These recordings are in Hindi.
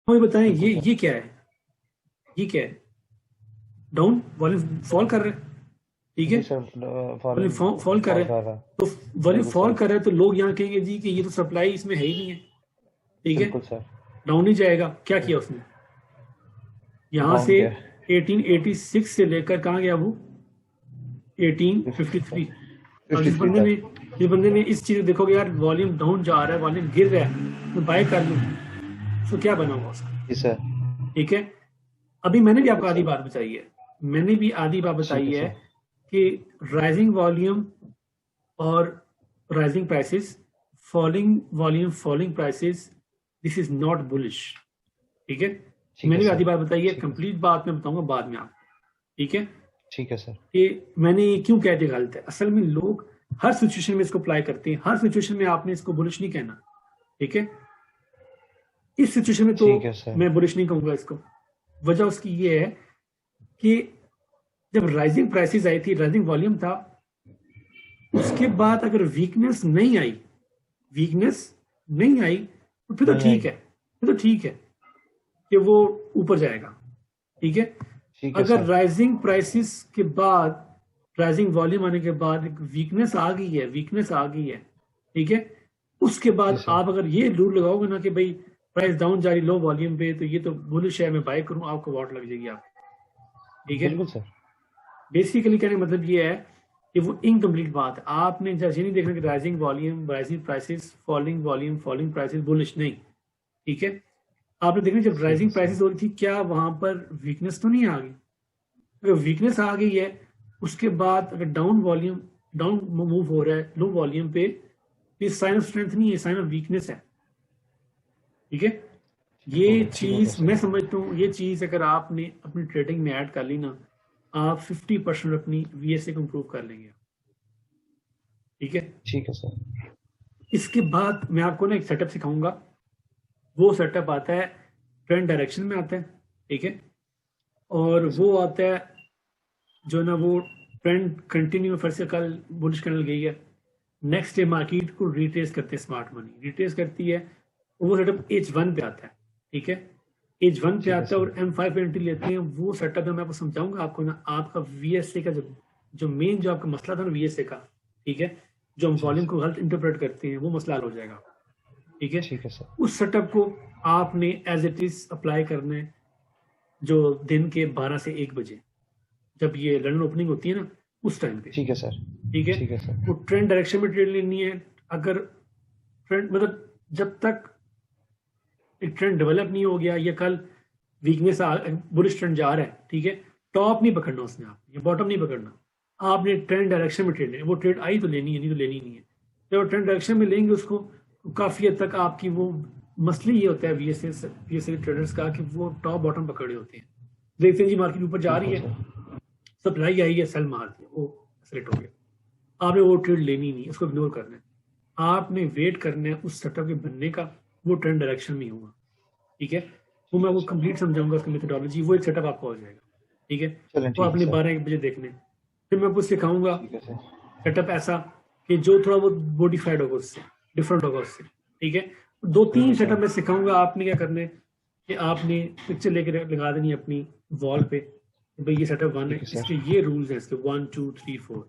मुझे बताएं बिल्कुल ये सर। क्या है, ये क्या है? डाउन वॉल्यूम फॉल कर रहा है, ठीक है, जी सर, वॉल्यूम वॉल्यूम फॉल कर फॉल रहा है। कर रहा है। तो वॉल्यूम बिल्कुल फॉल सर। कर रहा है तो लोग यहाँ कहेंगे जी कि ये तो सप्लाई इसमें है ही नहीं है, ठीक है, बिल्कुल सर। डाउन ही जाएगा। क्या किया उसने, यहाँ डाउन से गया। 1886 से लेकर कहाँ गया वो, 1853। अब 53 तक। जिस बंदे ने इस चीज को देखोगे यार वॉल्यूम डाउन जा रहा है, वॉल्यूम गिर रहा है, मैं बाय कर लूँ, तो क्या बना होगा उसका, जी सर। ठीक है। अभी मैंने भी बिल्कुल आपको आधी सर। बात बताई है, मैंने भी आधी बात ठीक बताई है है सर। कि राइजिंग वॉल्यूम और rising prices, falling volume falling prices, this is not bullish, ठीक है। ठीक है मैंने भी सर। आधी बात बताई है, ठीक है सर। कंप्लीट बात मैं बताऊंगा बाद में आपको, ठीक है। ठीक है सर। कि मैंने ये क्यों कह दिया गलत है, असल में लोग हर सिचुएशन में इसको अप्लाई करते हैं, हर सिचुएशन में आपने इसको बुलिश नहीं कहना, ठीक है। इस सिचुएशन में तो ठीक है सर। मैं बुलिश नहीं कहूंगा इसको। वजह उसकी ये है कि जब राइजिंग प्राइसेस आई थी, राइजिंग वॉल्यूम था, उसके बाद अगर वीकनेस नहीं आई, वीकनेस नहीं आई तो फिर तो नहीं ठीक आई। है, फिर तो ठीक है कि वो ऊपर जाएगा, ठीक है। ठीक है अगर सर। राइजिंग प्राइसेस के बाद, राइजिंग वॉल्यूम आने के बाद एक वीकनेस आ गई है, वीकनेस आ गई है, ठीक है, उसके जी बाद सर। आप अगर ये रूल लगाओगे ना कि भाई प्राइस डाउन जा रही लो वॉल्यूम पे, तो ये तो बुलिश है मैं बाय करूं, आपको वॉट लग जाएगी आप, ठीक है। बिल्कुल सर। बेसिकली कहने का मतलब ये है कि वो इनकम्प्लीट बात है। आपने जैसे नहीं देखना कि rising volume rising prices, falling volume falling prices, bullish नहीं, ठीक है। आपने देखना जब ठीक है राइजिंग सर। प्राइसेस हो रही थी क्या वहां पर वीकनेस तो नहीं आ गई? अगर वीकनेस आ गई है उसके बाद अगर डाउन वॉल्यूम, डाउन मूव हो रहा है लो वॉल्यूम पे, ये साइन ऑफ स्ट्रेंथ नहीं है, साइन ऑफ वीकनेस है, ठीक है। ये ठीक हो गया चीज मैं सर। समझता हूँ, ये चीज अगर आपने अपनी ट्रेडिंग में ऐड कर ली ना, आप 50% अपनी वीएसए को इम्प्रूव कर लेंगे, ठीक है। ठीक है सर। इसके बाद मैं आपको ना एक सेटअप सिखाऊंगा, वो सेटअप आता है ट्रेंड डायरेक्शन में आता है, ठीक है, और ठीक है वो सर। आता है जो ना वो ट्रेंड कंटिन्यू फिर से कल बुलिश करने गई है, नेक्स्ट डे मार्केट को रिट्रेस करते हैं, स्मार्ट मनी रिट्रेस करती है, वो सेटअप H1 पे आता है, ठीक है, H1 पे ठीक है आता है सर। और M5 पे एंट्री लेते हैं। वो सेटअप है मैं आपको समझाऊंगा, आपको ना आपका वीएसए का जो जो मेन जो आपका मसला था ना वीएसए का, ठीक है, जो हम ठीक है वॉल्यूम को सर। गलत इंटरप्रेट करते हैं वो मसला हल हो जाएगा, ठीक है। ठीक है सर। उस सेटअप को आपने एज इट इज अप्लाई करना है जो दिन के 12 से 1 बजे, जब ये लंदन ओपनिंग होती है ना, उस टाइम पे, ठीक है सर। ठीक है। ठीक है सर। वो ट्रेंड डायरेक्शन में ट्रेड लेनी है। अगर ट्रेंड मतलब जब तक एक ट्रेंड डेवलप नहीं हो गया या कल वीकनेस बुलिश ट्रेंड जा रहा है, ठीक है, टॉप नहीं पकड़ना उसने, आप ये बॉटम नहीं पकड़ना, आपने ट्रेंड डायरेक्शन में ट्रेड लेनी। वो ट्रेड आई तो लेनी है, नहीं तो लेनी नहीं है। जब ट्रेंड डायरेक्शन में लेंगे उसको तो काफी हद तक आपकी वो मसले ये होता है वीएसए ट्रेडर्स का कि वो टॉप बॉटम पकड़े होते हैं। देखते हैं जी मार्केट ऊपर जा रही बिल्कुल है, सर। सप्लाई आई है, सेल मार दिया, वो सेलेक्ट हो गया, आपने वो ट्रेड लेनी नहीं, उसको इग्नोर करना है। आपने वेट करना है उस सेटअप के बनने का, वो ट्रेंड डायरेक्शन में होगा, ठीक है। वो मैं वो कंप्लीट समझाऊंगा उसकी मेथोडोलॉजी, वो एक सेटअप आपका हो जाएगा, ठीक है। चलें वो ठीक है आपने सर। 12-1 बजे देखने, फिर मैं आपको सिखाऊंगा ठीक है सर। सेटअप ऐसा कि जो थोड़ा बहुत मॉडिफाइड होगा उससे, डिफरेंट होगा उससे, ठीक है। दो तीन बिल्कुल सेटअप सर। मैं सिखाऊंगा, आपने क्या करना है कि आपने पिक्चर लेकर लगा देनी है अपनी वॉल पे कि भाई ये सेटअप 1 ठीक है, है इसके सर। ये रूल्स हैं, इसके 1 2 3 4,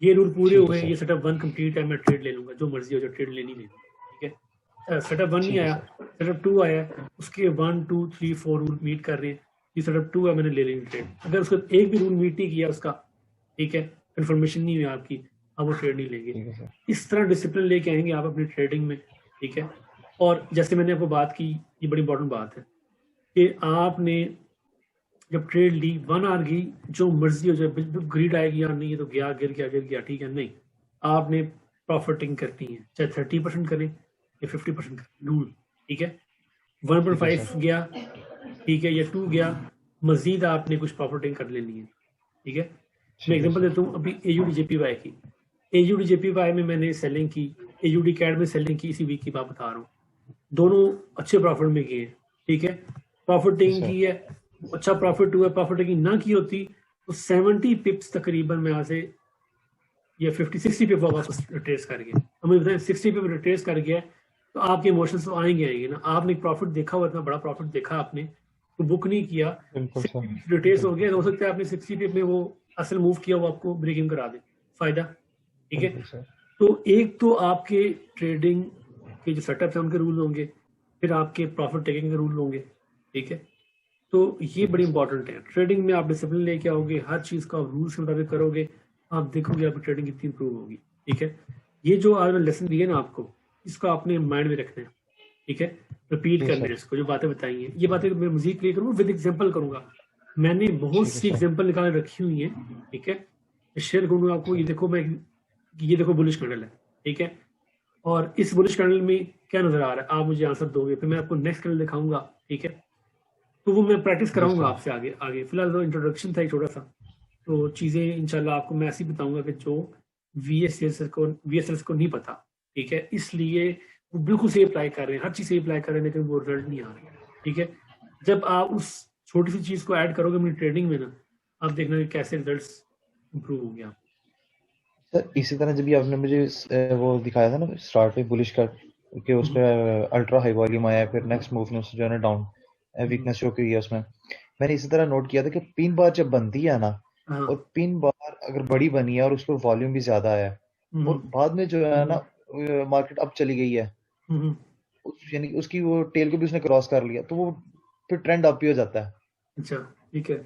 ये रूल पूरे ठीक हो है गए, सर। ये सेटअप 1 कंप्लीट है, मैं ट्रेड ले लूंगा, जो मर्जी हो जो ट्रेड लेनी लेनी, ठीक है। सेटअप 1 नहीं ठीक है आया, सर। सेटअप 2 आया, उसके 1 2 3 4 रूल मीट कर रहे हैं, ये सेटअप 2 है, मैंने ले लेनी ट्रेड। अगर उसका एक भी रूल मीट नहीं किया उसका, ठीक है, कंफर्मेशन नहीं हुई आपकी, आप वो ट्रेड नहीं लेंगे। ठीक है सर। इस तरह डिसिप्लिन लेके आएंगे आप अपनी ट्रेडिंग में, ठीक है। और जैसे मैंने आपको बात की, ये बड़ी इंपॉर्टेंट बात है कि आपने जब ट्रेड ली 1 आवर की, जो मर्जी हो जाए, ग्रीड आएगी या नहीं, ये तो गया गिर गया, ठीक है, नहीं, आपने प्रॉफिटिंग करनी है, चाहे 30% करें या 50% करें, रूल, ठीक है। वन पॉइंट ठीक है फाइव सर। गया, ठीक है, या 2 गया, मजीद आपने कुछ प्रॉफिटिंग कर लेनी है, ठीक है। मैं ठीक है एग्जांपल सर। देता हूँ, अभी AUD JPY की, AUD JPY में मैंने सेलिंग की, AUD कैड में सेलिंग की, इसी वीक की बात बता रहा हूँ, दोनों अच्छे प्रॉफिट में किए, ठीक है। प्रॉफिट जी टेकिंग सर। की है, अच्छा प्रॉफिट हुआ, प्रॉफिट टेकिंग ना की होती तो 70 पिप्स तकरीबन में यहाँ से, या 50 60 पिप वापस रिट्रेस कर गया, हमें बताएं 60 पिप रिट्रेस कर गया, तो आपके इमोशंस तो आएंगे आएंगे ना। आपने प्रॉफिट देखा हुआ, इतना बड़ा प्रॉफिट देखा आपने, तो बुक नहीं किया, बिल्कुल सर, 60 रिटेस हो गया, बिल्कुल हो सकता है आपने 60 पे में वो असल मूव किया, वो आपको ब्रेक इन करा दे, फायदा। ठीक है, बिल्कुल सर। तो एक तो आपके ट्रेडिंग के जो सेटअप है उनके रूल होंगे, फिर आपके प्रॉफिट टेकिंग के रूल होंगे। ठीक है, तो ये ठीक है बड़ी सर। इंपॉर्टेंट है। ट्रेडिंग में आप डिसिप्लिन लेके आओगे, हर चीज़ को आप रूल्स के मुताबिक करोगे, आप देखोगे आपकी ट्रेडिंग कितनी इंप्रूव होगी। ठीक है, ये जो आज मैंने लेसन दिए ना आपको, इसको आपने माइंड में रखना है। ठीक है, रिपीट जी करना है सर। इसको, जो बातें बताई हैं, ये बातें मैं मजीद क्लियर करूँगा, विद एग्जाम्पल करूँगा। मैंने बहुत ठीक है सी सर। एग्जाम्पल निकाल रखी हुई हैं। ठीक है, शेयर करूँगा आपको। ये देखो, मैं ये देखो बुलिश कैंडल है। ठीक है, और इस बुलिश कैंडल में क्या नजर आ रहा है, आप मुझे आंसर दोगे, फिर मैं आपको नेक्स्ट कैंडल दिखाऊंगा। ठीक है, तो वो मैं प्रैक्टिस जी कराऊंगा सर। आपसे आगे आगे। फिलहाल तो इंट्रोडक्शन था एक छोटा सा, तो चीज़ें इंशाल्लाह आपको मैं ऐसे ही बताऊंगा कि जो वी एस एस को नहीं पता। ठीक है, इसलिए वो बिल्कुल सही अप्लाई कर रहे हैं, हर चीज़ सही अप्लाई कर रहे हैं, लेकिन वो रिजल्ट नहीं आ रहे। ठीक है, जब आप उस छोटी सी चीज़ को ऐड करोगे अपनी ट्रेडिंग में ना, आप देखना कि कैसे रिजल्ट इंप्रूव होंगे आप। सर इसी तरह जब भी आपने मुझे वो दिखाया था ना स्टार्ट पे बुलिश का, कि उस पे अल्ट्रा हाई वॉल्यूम आया, फिर नेक्स्ट मूव में उससे जो है ना डाउन वीकनेस शो की है उसमें। मैंने इसी तरह नोट किया था कि पिन बार जब बनती है ना, हाँ। और पिन बार अगर बड़ी बनी है और उस पर वॉल्यूम भी ज्यादा है, और बाद में जो है ना मार्केट अब चली गई है, यानी कि उसकी वो टेल को भी उसने क्रॉस कर लिया, तो वो फिर ट्रेंड अप ही हो जाता है। अच्छा, ठीक है,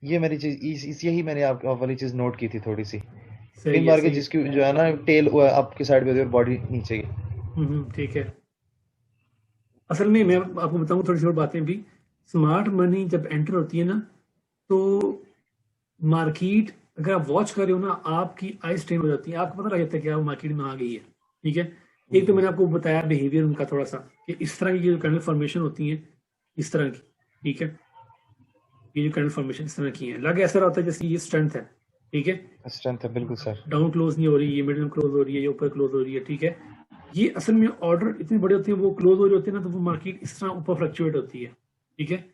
ये मेरी चीज यही मैंने आप वाली चीज नोट की थी थोड़ी सी। सही पिन है, बार के सही है। जिसकी जो है ना टेल अप की साइड पे होती है और बॉडी नीचे की। ठीक है। असल में मैं आपको बताऊं थोड़ी सी और बातें भी। स्मार्ट मनी जब एंटर होती है ना, तो मार्केट अगर आप वॉच कर रहे हो ना, आपकी आई स्ट्रेन हो जाती है, आपको पता लग जाता है कि आप मार्केट में आ गई है। ठीक है, एक तो बिल्कुल मैंने सर। आपको बताया बिहेवियर उनका थोड़ा सा, कि इस तरह की जो कैंडल फॉर्मेशन होती है, इस तरह की। ठीक है, ये जो कैंडल फॉर्मेशन इस तरह की है, लग ऐसा होता है जैसे ये स्ट्रेंथ है। ठीक है, स्ट्रेंथ है, बिल्कुल सर। डाउन क्लोज नहीं हो रही, ये मिडिल क्लोज हो रही है, ये ऊपर क्लोज हो रही है। ठीक है, ये असल में ऑर्डर इतने बड़े होते हैं, वो क्लोज हो रहे होते हैं ना, तो वो मार्केट इस तरह ऊपर फ्लक्चुएट होती है। ठीक है,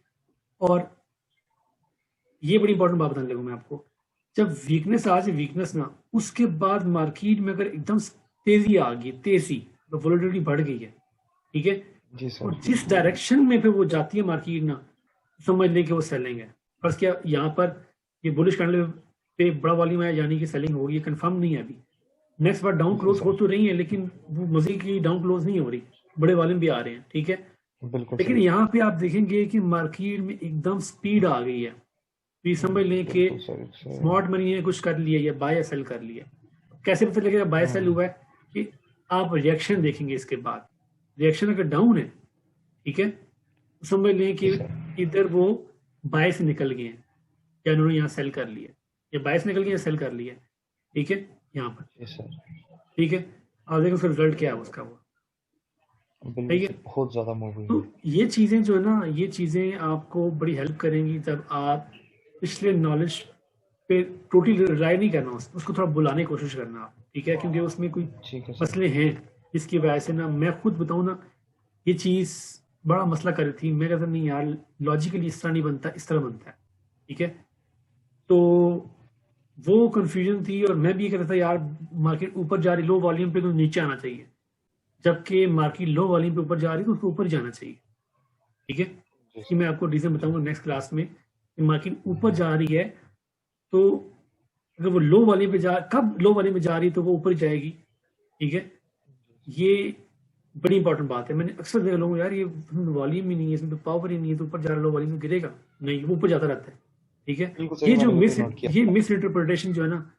और ये बड़ी इंपॉर्टेंट बात बताने लगा मैं आपको। जब वीकनेस आ जाए, वीकनेस ना, उसके बाद मार्केट में अगर एकदम तेजी आ गई, तेजी, तो वोलेटिलिटी बढ़ गई है। ठीक है, जी और सर। जिस डायरेक्शन में फिर वो जाती है मार्केट ना, समझ लें कि वो सेलिंग है। बस क्या यहाँ पर ये बुलिश कैंडल पे बड़ा वॉल्यूम है, यानी कि सेलिंग होगी, ये कंफर्म नहीं है अभी। नेक्स्ट बार डाउन बिल्कुल क्लोज हो सर। तो रही है, लेकिन वो मजीद की डाउन क्लोज नहीं हो रही, बड़े वॉल्यूम भी आ रहे हैं। ठीक है, बिल्कुल लेकिन सर। यहाँ पे आप देखेंगे कि मार्केट में एकदम स्पीड आ गई है। तो ये समझ लें कि बिल्कुल सर। स्मार्ट मनी ने कुछ कर लिया या बाय सेल कर लिया। कैसे पता लगेगा बाय सेल हुआ है? कि आप रिएक्शन देखेंगे इसके बाद। रिएक्शन अगर डाउन है, ठीक है, तो समझ लें जी कि सर। इधर वो बाय से निकल गए हैं, या उन्होंने यहाँ सेल कर लिया, या बाय से निकल गए या सेल कर लिया। ठीक है, यहाँ पर। जी सर। ठीक है, और देखो उसका रिजल्ट क्या है उसका, वो बिल्कुल ठीक है। सर, बहुत ज्यादा मूव हुई तो है। ये चीज़ें जो है ना, ये चीज़ें आपको बड़ी हेल्प करेंगी जब आप पिछले नॉलेज पे टोटली रिलाई नहीं करना, उसको थोड़ा बुलाने की कोशिश करना आप। ठीक है, क्योंकि उसमें कोई ठीक है सर। मसले हैं जिसकी वजह से ना, मैं खुद बताऊँ ना, ये चीज़ बड़ा मसला कर रही थी। मैं कहता नहीं यार, लॉजिकली इस तरह नहीं बनता, इस तरह बनता है। ठीक है, तो वो कंफ्यूजन थी, और मैं भी कहता था यार मार्केट ऊपर जा रही लो वॉल्यूम पे, तो नीचे आना चाहिए, जबकि मार्केट लो वॉल्यूम पे ऊपर जा रही तो उसको ऊपर जाना चाहिए। ठीक है, जी कि सर। मैं आपको रीजन बताऊंगा नेक्स्ट क्लास में, कि मार्केट ऊपर जा रही है, तो अगर वो लो वाले पे जा, कब लो वाले में जा रही है तो वो ऊपर जाएगी। ठीक है, ये बड़ी इंपॉर्टेंट बात है। मैंने अक्सर देखा लोगों, यार ये वॉल्यूम ही नहीं है, इसमें तो पावर ही नहीं है, तो ऊपर जा रहा लो वॉल्यूम में गिरेगा। नहीं, वो ऊपर जाता रहता है। ठीक है, बिल्कुल सर, मैंने बिल्कुल नोट किया। ये मिस इंटरप्रिटेशन जो है ना,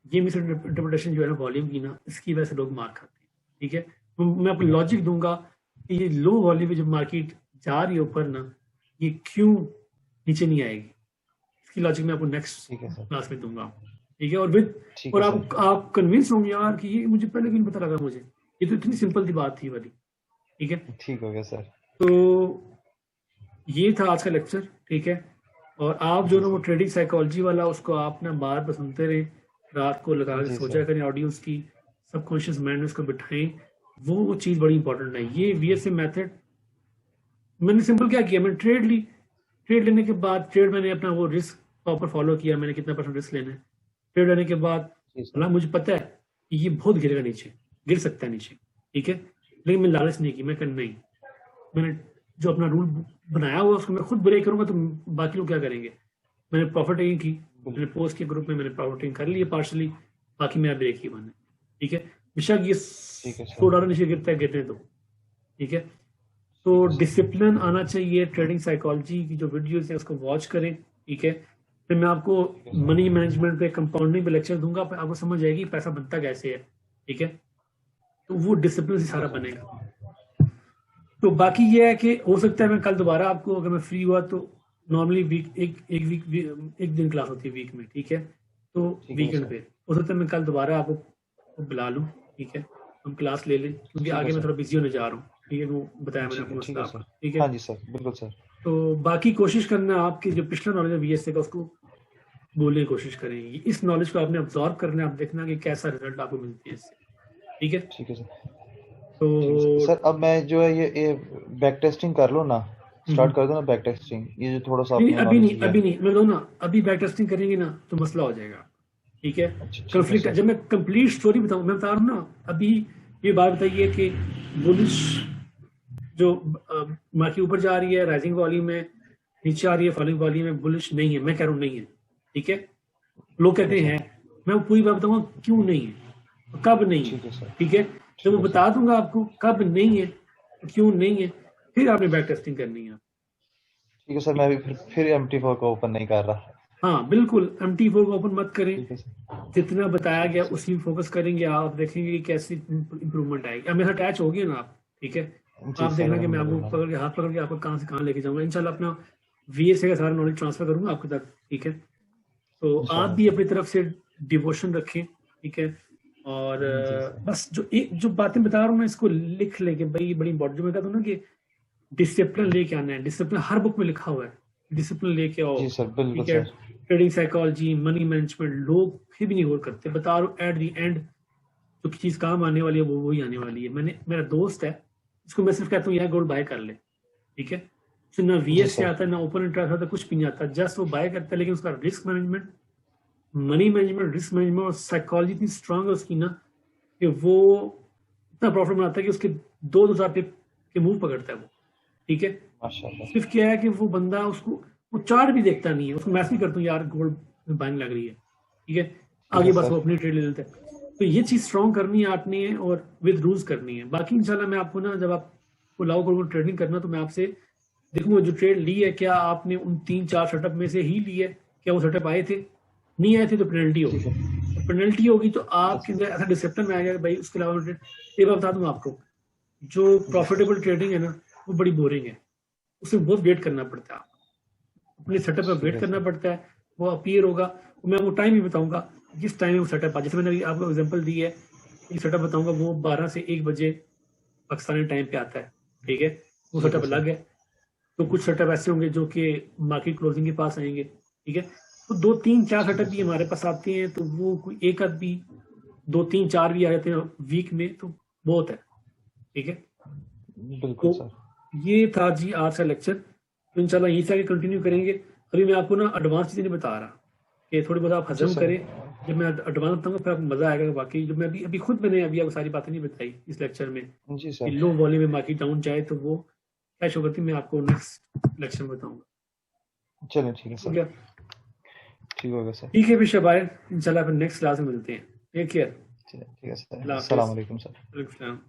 ये मिस इंटरप्रिटेशन जो है ना वॉल्यूम की ना, इसकी वजह से लोग मार खाते हैं। ठीक है, तो मैं आपको लॉजिक दूंगा कि ये लो वॉल्यूम में जब मार्केट जा रही है ऊपर ना, ये क्यों नीचे नहीं आएगी, इसकी लॉजिक मैं आपको नेक्स्ट ठीक है सर। क्लास में दूंगा। ठीक है, और विद, ठीक और है सर। आप कन्विंस होंगे यार कि ये मुझे पहले क्यों नहीं पता लगा मुझे, ये तो इतनी सिंपल सी बात थी वाली। ठीक है, ठीक हो गया सर। तो ये था आज का लेक्चर। ठीक है, और आप जो जी ना वो सर। ट्रेडिंग साइकोलॉजी वाला, उसको आप ना बार बार सुनते रहे, रात को लगा के जी सोचा सर। करें, ऑडियोज की, सबकॉन्शियस माइंड में उसको बिठाएं। वो चीज़ बड़ी इंपॉर्टेंट है। ये वीएसए मेथड मैंने सिंपल क्या किया, मैंने ट्रेड ली, ट्रेड लेने के बाद ट्रेड मैंने अपना वो रिस्क प्रॉपर फॉलो किया, मैंने कितना परसेंट रिस्क लेना है। ट्रेड लेने के बाद जी सर। मतलब मुझे पता है कि ये बहुत गिरेगा नीचे, गिर सकता है नीचे। ठीक है, लेकिन मैं लालच नहीं की, मैं कहा नहीं, मैंने जो अपना रूल बनाया हुआ उसको मैं खुद ब्रेक करूंगा तो बाकी लोग क्या करेंगे। मैंने प्रॉफिट टेकिंग की, मैंने पोस्ट के ग्रुप में मैंने प्रॉफिट टेकिंग कर ली है पार्शली, बाकी मेरा ब्रेक ही बना है, ठीक है। बेशक ये ठीक है $100 सर। नीचे गिरता है, गिरने दो, ठीक है। तो ठीक है सर। डिसिप्लिन आना चाहिए, ट्रेडिंग साइकोलॉजी की जो वीडियोस है उसको वॉच करें, ठीक है। फिर मैं आपको ठीक है सर। मनी मैनेजमेंट पे, कंपाउंडिंग पे लेक्चर दूंगा, आपको समझ आएगी पैसा बनता कैसे है, ठीक है। तो वो डिसिप्लिन से ठीक सारा है सर। बनेगा। तो बाकी ये है कि हो सकता है मैं कल दोबारा आपको, अगर मैं फ्री हुआ तो, नॉर्मली वीक एक दिन क्लास होती है वीक में, ठीक है। तो ठीक है वीकेंड सर। पे हो सकता है मैं कल दोबारा आपको बुला लूँ, ठीक है, हम क्लास ले लें, क्योंकि ठीक है आगे मैं सर। थोड़ा बिजी होने जा रहा हूँ, ठीक है। वो बताया मैंने आपको ठीक मसला है आपका, सर। ठीक है। हाँ जी सर, बिल्कुल सर। तो बाकी कोशिश करना, आपकी जो पिछला नॉलेज है बीएसए का उसको बोलने की कोशिश करेंगे, इस नॉलेज को आपने अब्जॉर्व करना है, आप देखना कि कैसा रिजल्ट आपको मिलती है इससे, ठीक है। ठीक है सर। तो ठीक है सर। सर अब मैं जो है ये बैक टेस्टिंग कर लूँ ना, हम्म, स्टार्ट कर दो ना बैक टेस्टिंग, ये जो थोड़ा सा नहीं आपने अभी नॉलेज नहीं, दिया अभी है। नहीं, मैं बताऊँ ना, अभी बैक टेस्टिंग करेंगे ना तो मसला हो जाएगा, ठीक है। अच्छा ठीक है कंफ्लिक्ट, सर। जब मैं कंप्लीट स्टोरी बताऊँ, मैं बता रहा हूँ ना अभी, ये बात बताइए कि बुलिश जो मार्केट ऊपर जा रही है राइजिंग वॉल्यूम में, नीचे आ रही है फॉलिंग वॉल्यूम में, बुलिश नहीं है, मैं कह रहा हूँ नहीं है, ठीक है। लोग ठीक है कहते सर। हैं, मैं वो पूरी बात बताऊंगा क्यों नहीं है, कब नहीं है, ठीक है सर। ठीक है। जब ठीक वो है सर। बता दूंगा आपको कब नहीं है, क्यों नहीं है, फिर आपने बैक टेस्टिंग करनी है। ठीक है सर, मैं भी फिर MT4 को ओपन नहीं कर रहा। हाँ बिल्कुल, MT4 को ओपन मत करें, ठीक है सर। जितना बताया ठीक है गया सर। उसी में फोकस करेंगे, आप देखेंगे कि कैसी इंप्रूवमेंट आएगी। अब मेरे साथ अटैच हो गए ना आप, ठीक है। जी आप सर, देखना कि मैं आपको अल्हम्दुलिल्लाह। पकड़ के, हाथ पकड़ के आपको कहाँ से कहाँ लेके जाऊंगा, इंशाल्लाह अपना VSA का सारा नॉलेज ट्रांसफर करूंगा आपके तक, ठीक है। तो आप इंशाल्लाह भी सर। अपनी तरफ से डिवोशन रखें, ठीक है। और जी सर। बस जो बातें बता रहा हूँ मैं, इसको लिख लेंगे भाई, बड़ी इंपॉर्टेंट। जो मैं कहता हूँ ना कि डिसिप्लिन लेके आना है, डिसिप्लिन हर बुक में लिखा हुआ है, डिसिप्लिन लेके आओ, जी सर, बिल्कुल ठीक है। Sir. Trading psychology, money management, लोग फिर भी नहीं गौर करते, बता रहा हूँ एट दी एंड जो चीज काम आने वाली है वो वही आने वाली है। मेरा दोस्त है, इसको मैं सिर्फ कहता हूँ यार गोल्ड बाय कर ले, ठीक है। उसे ना जी VS से सर। आता है, ना ओपन इंटरेस्ट आता, कुछ भी नहीं आता, जस्ट वो बाय करता है। लेकिन उसका risk management, money management, risk management और साइकोलॉजी इतनी स्ट्रांग है उसकी ना, कि वो इतना प्रॉफिट बनाता है कि उसके 2,000 के मूव पकड़ता है वो, ठीक है। माशाल्लाह। सिर्फ क्या है कि वो बंदा उसको, वो चार्ट भी देखता नहीं है, उसको मैसेज करता हूँ यार गोल्ड में बाइंग लग रही है, ठीक है। ठीक है आगे बस सर। वो अपनी ट्रेड ले लेता है। तो ये चीज स्ट्रॉन्ग करनी है आपने, और विद रूल्स करनी है। बाकी इंशाल्लाह मैं आपको ना, जब आपको लाओ करोगे ट्रेडिंग करना, तो मैं आपसे देखूंगा जो ट्रेड ली है, क्या आपने उन 3-4 सेटअप में से ही ली है, क्या वो सेटअप आए थे, नहीं आए थे तो पेनल्टी होगी। ठीक है। पेनल्टी होगी तो ठीक है आपके सर। अंदर ऐसा डिसिप्लिन में आ जाएगा भाई, उसके अलावा ये बात बता दूंगा आपको, जो जी सर। प्रॉफिटेबल ट्रेडिंग है ना वो बड़ी बोरिंग है, उसमें बहुत वेट करना पड़ता है, अपने सेटअप का ठीक वेट है करना सर। पड़ता है, वो अपीयर होगा। तो मैं आपको टाइम भी बताऊंगा जिस टाइम में वो सेटअप आ, जैसे मैंने अभी आपको एग्जांपल दी है, एक सेटअप बताऊंगा वो 12 से 1 बजे पाकिस्तानी टाइम पे आता है, ठीक है। वो ठीक है सेटअप सर। अलग है। तो कुछ सेटअप ऐसे होंगे जो कि मार्केट क्लोजिंग के पास आएंगे, ठीक है। तो 2-3-4 ठीक है सेटअप भी सर। हमारे पास आते हैं, तो वो कोई एक आध भी, 2-3-4 भी आ जाते हैं वीक में, तो बहुत है, ठीक है। बिल्कुल तो सर। ये था जी आज का लेक्चर, तो इंशाल्लाह यहीं से आगे कंटिन्यू करेंगे। अभी मैं आपको ना एडवांस चीज़ें नहीं बता रहा, कि थोड़ी बहुत आप जी हजम सर। करें। जब मैं एडवांस बताऊंगा फिर आपको मजा आएगा। बाकी जो मैं अभी अभी खुद मैंने अभी आपको सारी बातें नहीं बताई इस लेक्चर में, जी कि सर। लो वॉल्यूम में मार्केट डाउन जाए तो वो क्या शो करती है, मैं आपको नेक्स्ट लेक्चर में बताऊंगा, चलें ठीक है हो सर। गया। ठीक हो गया सर। ठीक है, फिर शबाय, इंशाल्लाह फिर नेक्स्ट क्लास में मिलते हैं। टेक केयर, ठीक है सर। अल्लाह अस्सलाम हाफिज। वालेकुम सर। वालेकुम सलाम।